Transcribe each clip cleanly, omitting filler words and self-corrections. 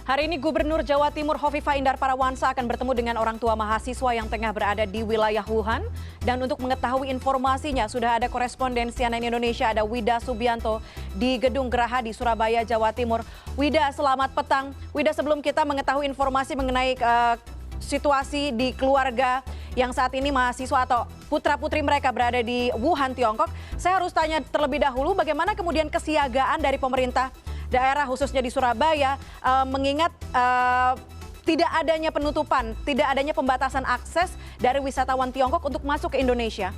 Hari ini Gubernur Jawa Timur Khofifah Indar Parawansa akan bertemu dengan orang tua mahasiswa yang tengah berada di wilayah Wuhan. Dan untuk mengetahui informasinya, sudah ada koresponden CNN Indonesia, ada Wida Subianto di Gedung Geraha di Surabaya, Jawa Timur. Wida, selamat petang. Wida, sebelum kita mengetahui informasi mengenai situasi di keluarga yang saat ini mahasiswa atau putra-putri mereka berada di Wuhan, Tiongkok, saya harus tanya terlebih dahulu bagaimana kemudian kesiagaan dari pemerintah daerah khususnya di Surabaya mengingat tidak adanya penutupan, tidak adanya pembatasan akses dari wisatawan Tiongkok untuk masuk ke Indonesia.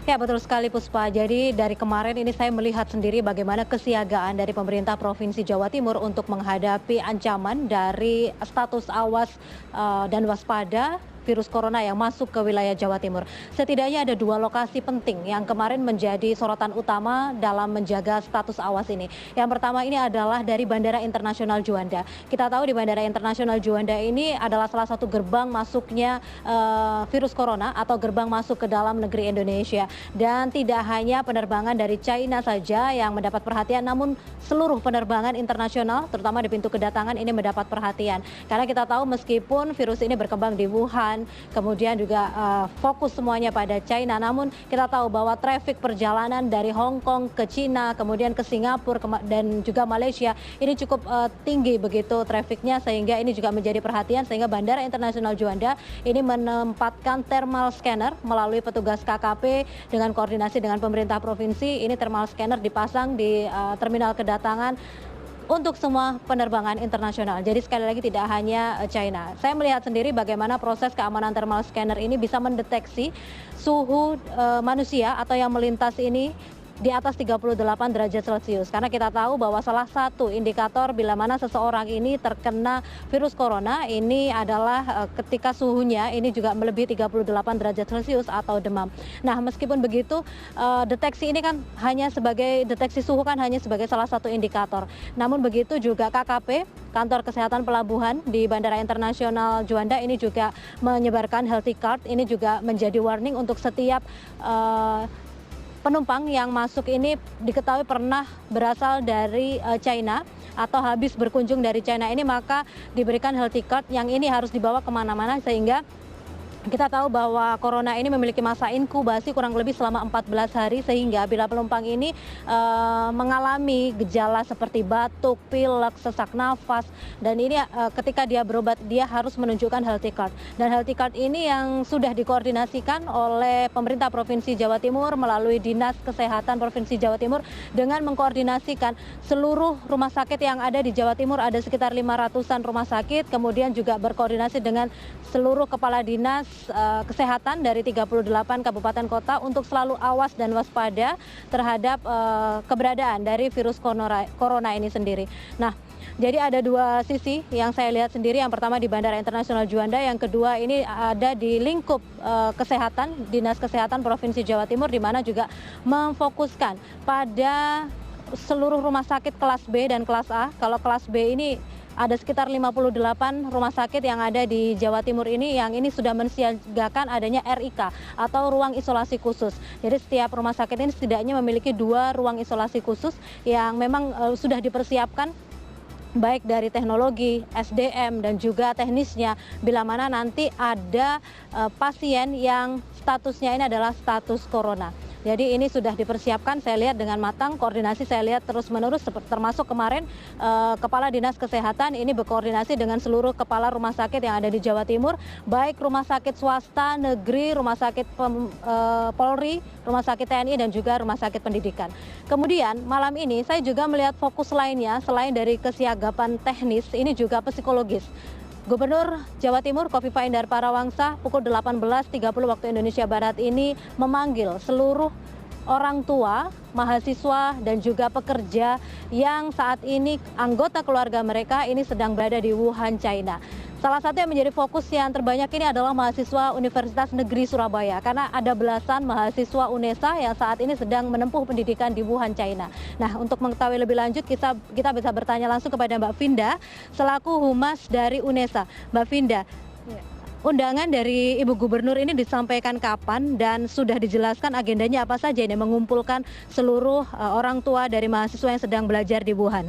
Ya, betul sekali Puspa. Jadi dari kemarin ini saya melihat sendiri bagaimana kesiagaan dari pemerintah Provinsi Jawa Timur untuk menghadapi ancaman dari status awas dan waspada virus corona yang masuk ke wilayah Jawa Timur. Setidaknya ada dua lokasi penting yang kemarin menjadi sorotan utama dalam menjaga status awas ini. Yang pertama ini adalah dari Bandara Internasional Juanda. Kita tahu di Bandara Internasional Juanda ini adalah salah satu gerbang masuknya virus corona atau gerbang masuk ke dalam negeri Indonesia. Dan tidak hanya penerbangan dari China saja yang mendapat perhatian, namun seluruh penerbangan internasional, terutama di pintu kedatangan ini mendapat perhatian. Karena kita tahu meskipun virus ini berkembang di Wuhan, kemudian juga fokus semuanya pada China, namun kita tahu bahwa trafik perjalanan dari Hong Kong ke China, kemudian ke Singapura dan juga Malaysia ini cukup tinggi begitu trafiknya, sehingga ini juga menjadi perhatian, sehingga Bandara Internasional Juanda ini menempatkan thermal scanner melalui petugas KKP dengan koordinasi dengan pemerintah provinsi. Ini thermal scanner dipasang di terminal kedatangan untuk semua penerbangan internasional. Jadi sekali lagi tidak hanya China. Saya melihat sendiri bagaimana proses keamanan thermal scanner ini bisa mendeteksi suhu manusia atau yang melintas ini di atas 38 derajat Celcius. Karena kita tahu bahwa salah satu indikator bila mana seseorang ini terkena virus corona ini adalah ketika suhunya ini juga melebihi 38 derajat Celcius atau demam. Nah, meskipun begitu, deteksi ini kan hanya sebagai deteksi suhu kan hanya sebagai salah satu indikator. Namun begitu juga KKP, Kantor Kesehatan Pelabuhan di Bandara Internasional Juanda ini juga menyebarkan healthy card. Ini juga menjadi warning untuk setiap penumpang yang masuk ini diketahui pernah berasal dari China atau habis berkunjung dari China ini, maka diberikan healthy card yang ini harus dibawa kemana-mana, sehingga kita tahu bahwa corona ini memiliki masa inkubasi kurang lebih selama 14 hari, sehingga bila penumpang ini mengalami gejala seperti batuk, pilek, sesak nafas, dan ini ketika dia berobat dia harus menunjukkan healthy card. Dan healthy card ini yang sudah dikoordinasikan oleh pemerintah Provinsi Jawa Timur melalui Dinas Kesehatan Provinsi Jawa Timur dengan mengkoordinasikan seluruh rumah sakit yang ada di Jawa Timur, ada sekitar 500-an rumah sakit, kemudian juga berkoordinasi dengan seluruh kepala dinas kesehatan dari 38 kabupaten kota untuk selalu awas dan waspada terhadap keberadaan dari virus corona ini sendiri. Nah, jadi ada dua sisi yang saya lihat sendiri. Yang pertama di Bandara Internasional Juanda, yang kedua ini ada di lingkup kesehatan, Dinas Kesehatan Provinsi Jawa Timur, di mana juga memfokuskan pada seluruh rumah sakit kelas B dan kelas A. Kalau kelas B ini ada sekitar 58 rumah sakit yang ada di Jawa Timur ini, yang ini sudah mensiagakan adanya RIK atau ruang isolasi khusus. Jadi setiap rumah sakit ini setidaknya memiliki 2 ruang isolasi khusus yang memang sudah dipersiapkan baik dari teknologi, SDM, dan juga teknisnya bila mana nanti ada pasien yang statusnya ini adalah status corona. Jadi ini sudah dipersiapkan, saya lihat dengan matang, koordinasi saya lihat terus-menerus, termasuk kemarin Kepala Dinas Kesehatan ini berkoordinasi dengan seluruh kepala rumah sakit yang ada di Jawa Timur, baik rumah sakit swasta, negeri, rumah sakit Polri, rumah sakit TNI, dan juga rumah sakit pendidikan. Kemudian malam ini saya juga melihat fokus lainnya, selain dari kesiagapan teknis, ini juga psikologis. Gubernur Jawa Timur Khofifah Indar Parawansa pukul 18.30 waktu Indonesia Barat ini memanggil seluruh orang tua, mahasiswa, dan juga pekerja yang saat ini anggota keluarga mereka ini sedang berada di Wuhan, China. Salah satu yang menjadi fokus yang terbanyak ini adalah mahasiswa Universitas Negeri Surabaya, karena ada belasan mahasiswa UNESA yang saat ini sedang menempuh pendidikan di Wuhan, China. Nah, untuk mengetahui lebih lanjut kita bisa bertanya langsung kepada Mbak Vinda selaku Humas dari UNESA. Mbak Vinda, Undangan dari Ibu Gubernur ini disampaikan kapan dan sudah dijelaskan agendanya apa saja ini mengumpulkan seluruh orang tua dari mahasiswa yang sedang belajar di Wuhan?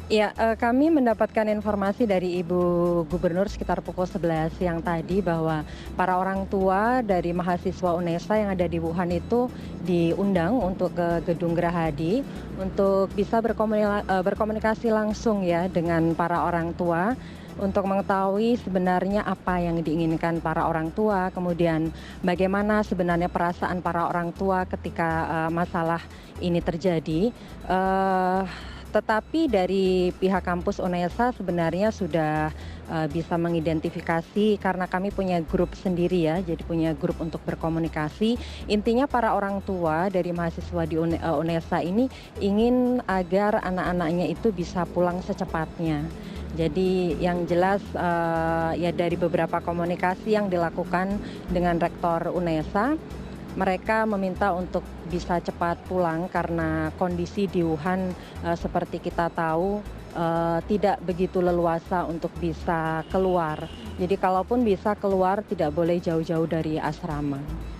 Ya, kami mendapatkan informasi dari Ibu Gubernur sekitar pukul 11 siang tadi bahwa para orang tua dari mahasiswa UNESA yang ada di Wuhan itu diundang untuk ke Gedung Gerahadi untuk bisa berkomunikasi langsung ya dengan para orang tua untuk mengetahui sebenarnya apa yang diinginkan para orang tua, kemudian bagaimana sebenarnya perasaan para orang tua ketika masalah ini terjadi. Tetapi dari pihak kampus UNESA sebenarnya sudah bisa mengidentifikasi karena kami punya grup sendiri ya, jadi punya grup untuk berkomunikasi. Intinya para orang tua dari mahasiswa di UNESA ini ingin agar anak-anaknya itu bisa pulang secepatnya. Jadi yang jelas ya dari beberapa komunikasi yang dilakukan dengan Rektor UNESA, mereka meminta untuk bisa cepat pulang karena kondisi di Wuhan seperti kita tahu tidak begitu leluasa untuk bisa keluar. Jadi kalaupun bisa keluar tidak boleh jauh-jauh dari asrama.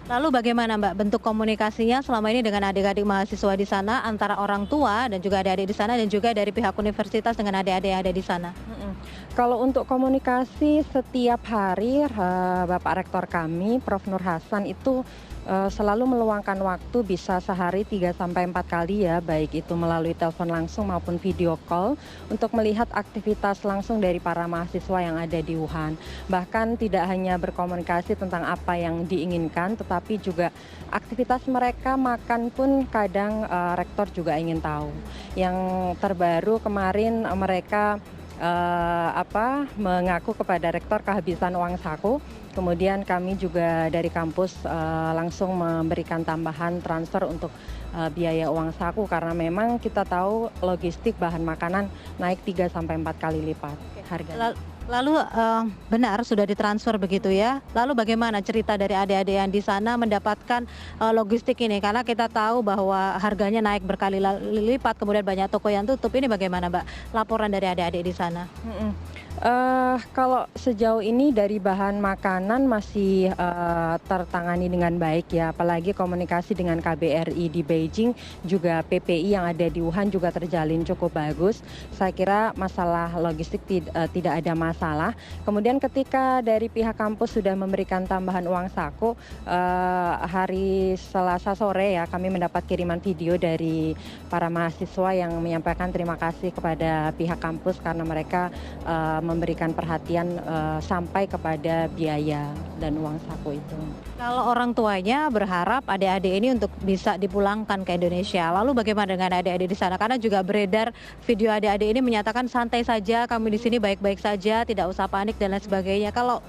Lalu bagaimana Mbak bentuk komunikasinya selama ini dengan adik-adik mahasiswa di sana antara orang tua dan juga adik-adik di sana dan juga dari pihak universitas dengan adik-adik yang ada di sana? Kalau untuk komunikasi setiap hari Bapak Rektor kami, Prof. Nur Hasan itu selalu meluangkan waktu bisa sehari 3-4 kali ya, baik itu melalui telepon langsung maupun video call untuk melihat aktivitas langsung dari para mahasiswa yang ada di Wuhan. Bahkan tidak hanya berkomunikasi tentang apa yang diinginkan, tetapi juga aktivitas mereka makan pun kadang Rektor juga ingin tahu. Yang terbaru kemarin mereka mengaku kepada Rektor kehabisan uang saku. Kemudian kami juga dari kampus langsung memberikan tambahan transfer untuk biaya uang saku karena memang kita tahu logistik bahan makanan naik 3-4 kali lipat harganya. Lalu benar sudah ditransfer begitu ya. Lalu bagaimana cerita dari adik-adik yang di sana mendapatkan logistik ini? Karena kita tahu bahwa harganya naik berkali lipat, kemudian banyak toko yang tutup. Ini bagaimana Mbak laporan dari adik-adik di sana? Kalau sejauh ini dari bahan makanan masih tertangani dengan baik ya, apalagi komunikasi dengan KBRI di Beijing, juga PPI yang ada di Wuhan juga terjalin cukup bagus. Saya kira masalah logistik tidak ada masalah. Kemudian ketika dari pihak kampus sudah memberikan tambahan uang saku, hari Selasa sore ya kami mendapat kiriman video dari para mahasiswa yang menyampaikan terima kasih kepada pihak kampus karena mereka memberikan perhatian sampai kepada biaya dan uang saku itu. Kalau orang tuanya berharap adik-adik ini untuk bisa dipulangkan ke Indonesia, lalu bagaimana dengan adik-adik di sana? Karena juga beredar video adik-adik ini menyatakan santai saja, kami di sini baik-baik saja, tidak usah panik dan lain sebagainya. Kalau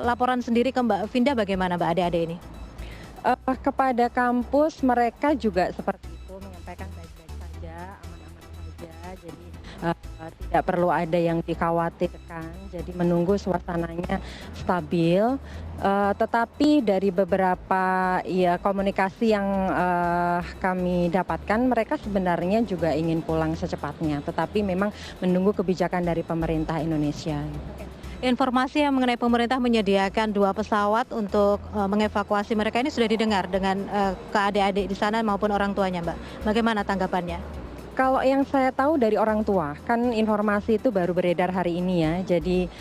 laporan sendiri ke Mbak Vinda bagaimana Mbak adik-adik ini? Kepada kampus mereka juga seperti itu menyampaikan baik-baik saja, aman-aman saja. Jadi tidak perlu ada yang dikhawatirkan, jadi menunggu suasananya stabil. Tetapi dari beberapa ya komunikasi yang kami dapatkan, mereka sebenarnya juga ingin pulang secepatnya, tetapi memang menunggu kebijakan dari pemerintah Indonesia. Informasi yang mengenai pemerintah menyediakan 2 pesawat untuk mengevakuasi mereka ini sudah didengar dengan ke adik-adik di sana maupun orang tuanya Mbak. Bagaimana tanggapannya? Kalau yang saya tahu dari orang tua, kan informasi itu baru beredar hari ini ya. Jadi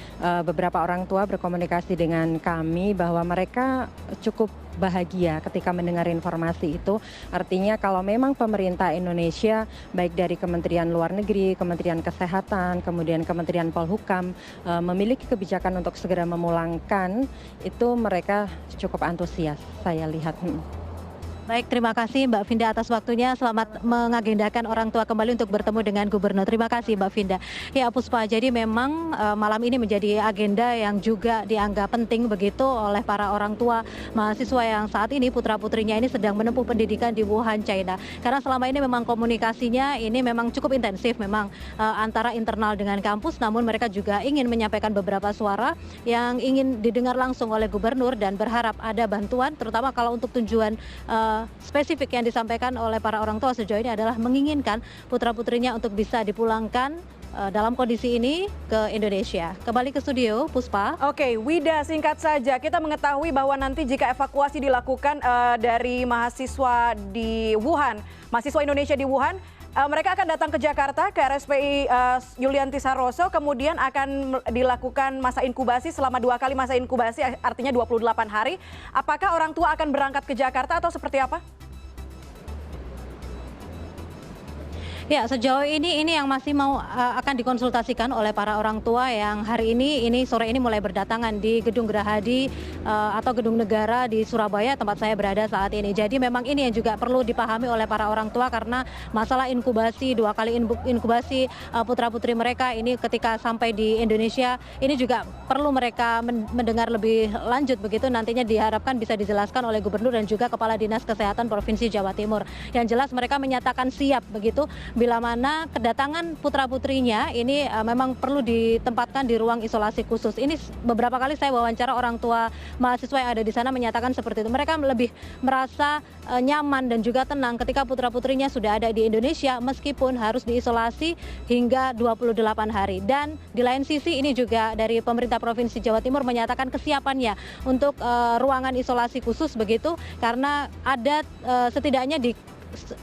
beberapa orang tua berkomunikasi dengan kami bahwa mereka cukup bahagia ketika mendengar informasi itu. Artinya kalau memang pemerintah Indonesia, baik dari Kementerian Luar Negeri, Kementerian Kesehatan, kemudian Kementerian Polhukam, memiliki kebijakan untuk segera memulangkan, itu mereka cukup antusias, saya lihat. Baik, terima kasih Mbak Vinda atas waktunya. Selamat mengagendakan orang tua kembali untuk bertemu dengan Gubernur. Terima kasih Mbak Vinda. Ya Puspa, jadi memang malam ini menjadi agenda yang juga dianggap penting begitu oleh para orang tua mahasiswa yang saat ini putra-putrinya ini sedang menempuh pendidikan di Wuhan, China. Karena selama ini memang komunikasinya ini memang cukup intensif memang antara internal dengan kampus, namun mereka juga ingin menyampaikan beberapa suara yang ingin didengar langsung oleh Gubernur dan berharap ada bantuan, terutama kalau untuk tujuan spesifik yang disampaikan oleh para orang tua sejauh ini adalah menginginkan putra-putrinya untuk bisa dipulangkan dalam kondisi ini ke Indonesia. Kembali ke studio, Puspa. Oke, Wida, singkat saja. Kita mengetahui bahwa nanti jika evakuasi dilakukan dari mahasiswa di Wuhan, mahasiswa Indonesia di Wuhan, mereka akan datang ke Jakarta, ke RSPI Yulianti Saroso, kemudian akan dilakukan masa inkubasi selama 2 kali masa inkubasi, artinya 28 hari. Apakah orang tua akan berangkat ke Jakarta atau seperti apa? Ya, sejauh ini yang masih akan dikonsultasikan oleh para orang tua yang hari ini sore ini mulai berdatangan di Gedung Gerahadi atau Gedung Negara di Surabaya, tempat saya berada saat ini. Jadi memang ini yang juga perlu dipahami oleh para orang tua karena masalah inkubasi, 2 kali inkubasi putra-putri mereka ini ketika sampai di Indonesia ini juga perlu mereka mendengar lebih lanjut begitu, nantinya diharapkan bisa dijelaskan oleh Gubernur dan juga Kepala Dinas Kesehatan Provinsi Jawa Timur. Yang jelas mereka menyatakan siap begitu bila mana kedatangan putra-putrinya ini memang perlu ditempatkan di ruang isolasi khusus. Ini beberapa kali saya wawancara orang tua mahasiswa yang ada di sana menyatakan seperti itu. Mereka lebih merasa nyaman dan juga tenang ketika putra-putrinya sudah ada di Indonesia meskipun harus diisolasi hingga 28 hari. Dan di lain sisi ini juga dari pemerintah Provinsi Jawa Timur menyatakan kesiapannya untuk ruangan isolasi khusus begitu karena ada setidaknya di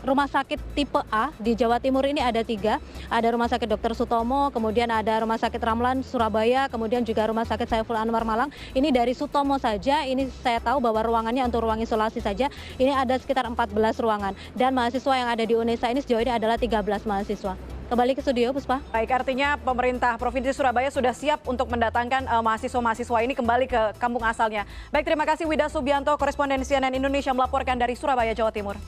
rumah sakit tipe A di Jawa Timur ini ada 3, ada Rumah Sakit Dr. Sutomo, kemudian ada Rumah Sakit Ramlan Surabaya, kemudian juga Rumah Sakit Saiful Anwar Malang. Ini dari Sutomo saja, ini saya tahu bahwa ruangannya untuk ruang isolasi saja, ini ada sekitar 14 ruangan. Dan mahasiswa yang ada di UNESA ini sejauh ini adalah 13 mahasiswa. Kembali ke studio, Puspa. Baik, artinya pemerintah Provinsi Surabaya sudah siap untuk mendatangkan mahasiswa-mahasiswa ini kembali ke kampung asalnya. Baik, terima kasih Wida Subianto, koresponden CNN Indonesia melaporkan dari Surabaya, Jawa Timur.